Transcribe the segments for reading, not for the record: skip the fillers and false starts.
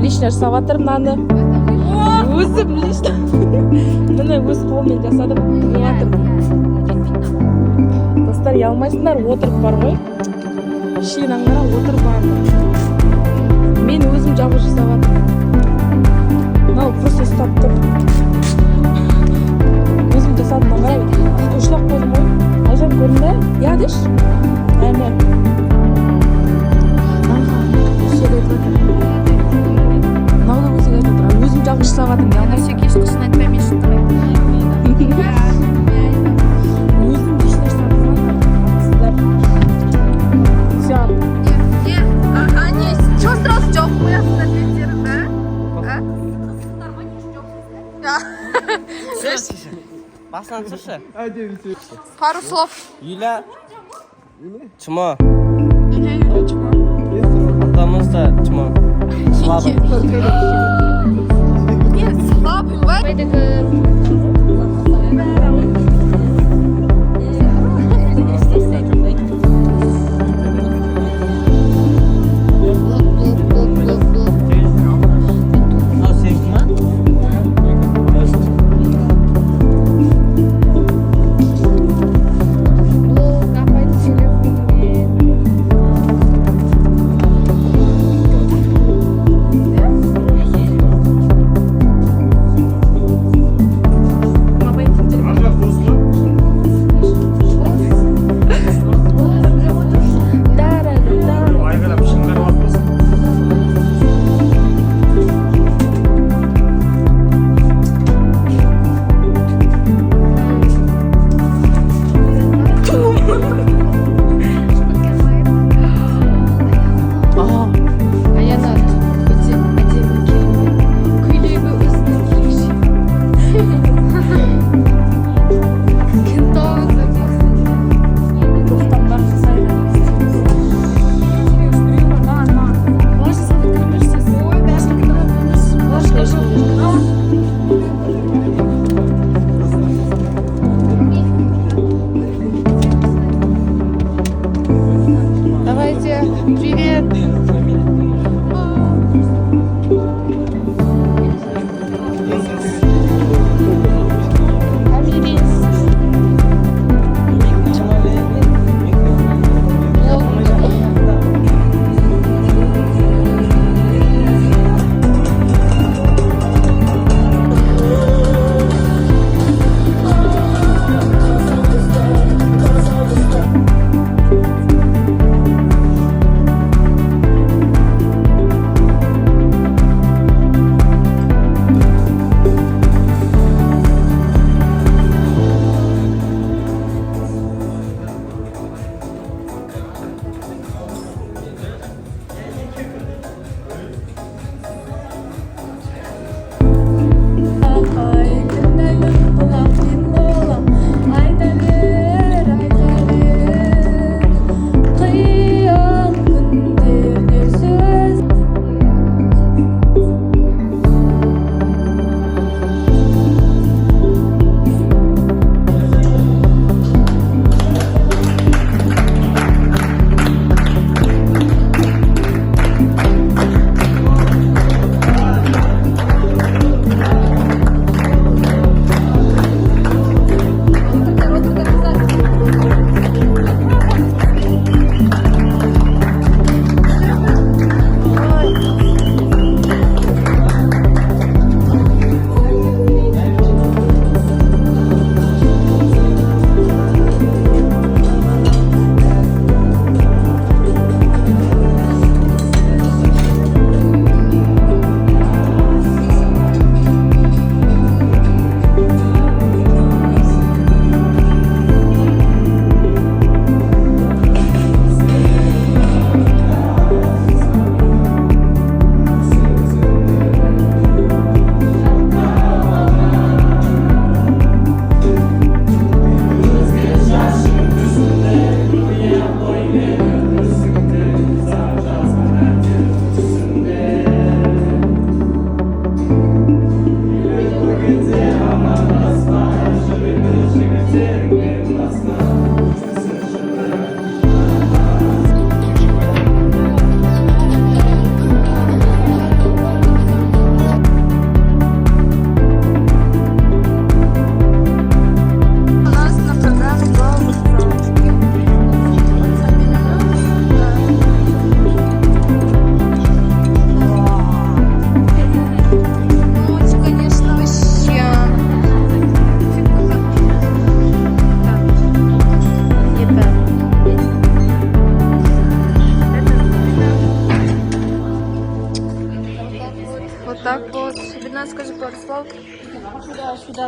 лишний жасап жатырмын мынаны. Өзім лишний. Міне өз қолыммен жасадым. Достар, ұялмайсыңдар, отырып бар ғой. Шенаңдара отырып бар. Мен өзім жабу жасап жатырмын. Мынау просто ұстап тұр. Өзім жасадым, ағай. Ұшлап қойдым ғой. Айжан көрінді? Я деш? Әне. Мынау өзің айтып отыр. Өзім жабу жасап жатырмын. Все кешкісін айтпаймын ешқандай. Өзім лишний жасадым. Все. Не, чего сразу жауып қоясыңдар беттерің, да? Басынан түсірші. Пару слов. Юля. Чмо. Неге Юля чмо? Атамыз да чмо. Слабый. Мен слабый, ба?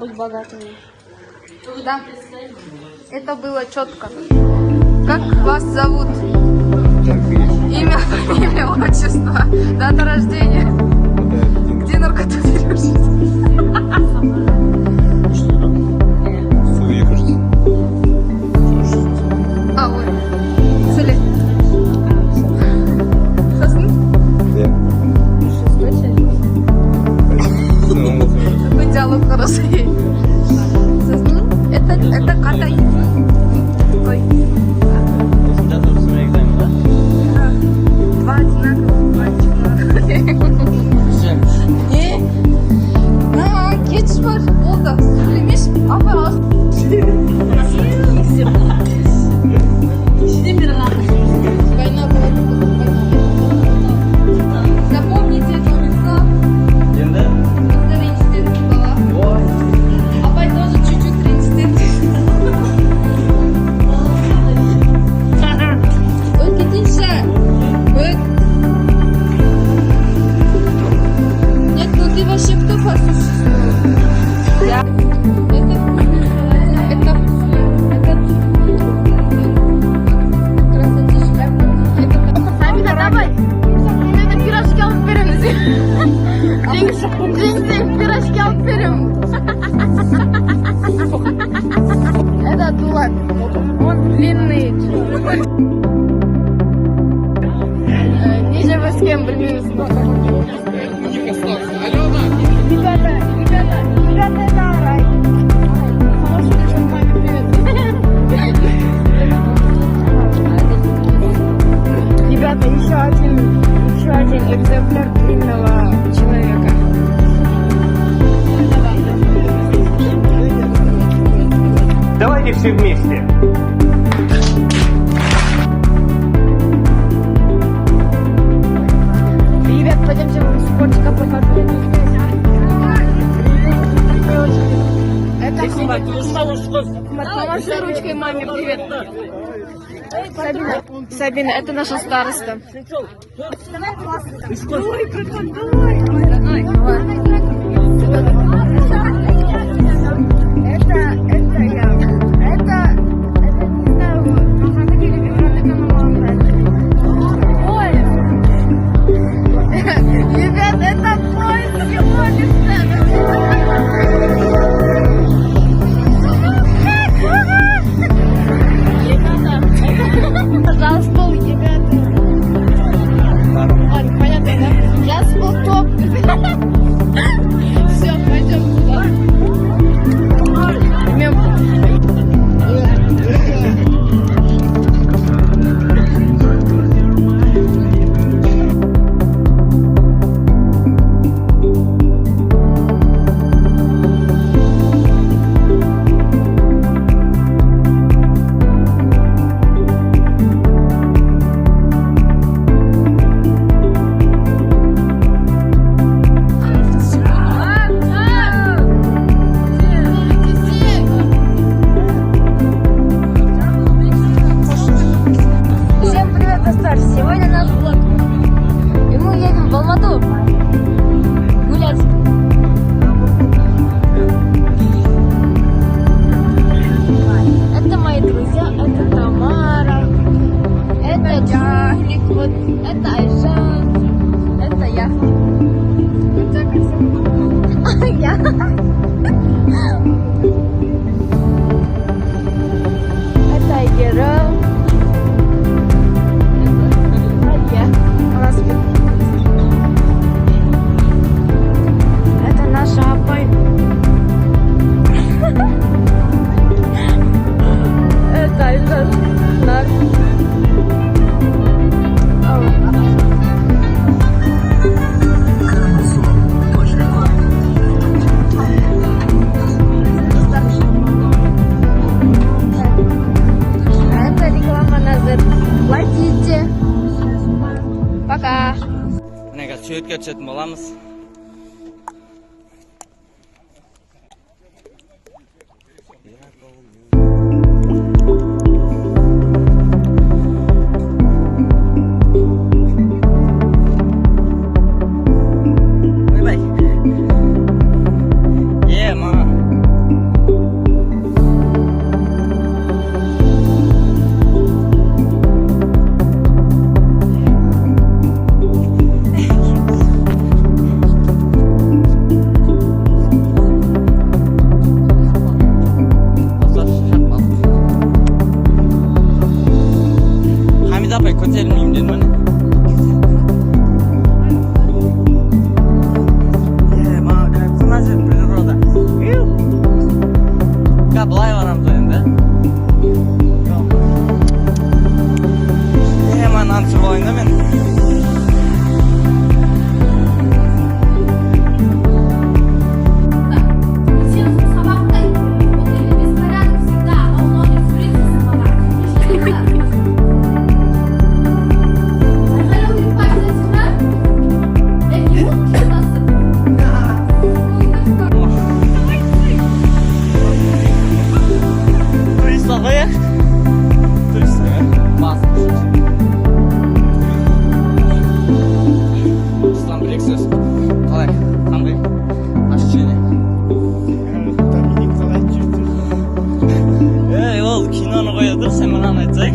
быть богатыми. Да. Это было четко. Как вас зовут? Имя, отчество, дата рождения. Где наркотрафируешься? А, ой. Söyle. Nasılsın? Такой диалог хороший. Это Катай. Ой. Два одинаковых мальчика. Не? Geçiş var. Oldu. Söylemiş. Ama az. Война была. Запомните это лицо. Ренжітет была. Апай тоже чуть-чуть ренжітет. Ой, кетинше. Ой. Нет, ну ты вообще кто по существу? Я. Сабина, давай. Это пирожки алып береміз. Деньги пирожки алып берем. Это дулат. Он длинный. Ниже вы с кем bilmiyoruz. Ребята, это рай. Маме привет. Ребята, еще один экземпляр длинного человека. Давайте все вместе. Ребят, пойдемте в спортика покажу. Это помаши ручкой маме, привет. Сабина, это наша староста. Это я. Это не знаю, ой. Ребят, это твой пожалуйста, ребята. Ладно, понятно, да? Сейчас был топ. Все, пойдем туда. Сегодня наш влог. И мы едем в Алмату гулять. Это мои друзья, это Тамара, это Джулик, вот, это Айжан, это я. Я. Это Айгера. Это наша апай. Это наш. Это реклама на Z. Платите. Пока. Міне қазір суретке түсетін боламыз. Ойбай. Мама. Aka былай барамыз енді. Мен нан түсіріп алайын да мен. Туристlar қояйық. Туристlar. Басып. Ислам білексіз. Қалай? Қандай? Ощущение. Ей, ол киноны қоя тұр, сен мынаны айтсай.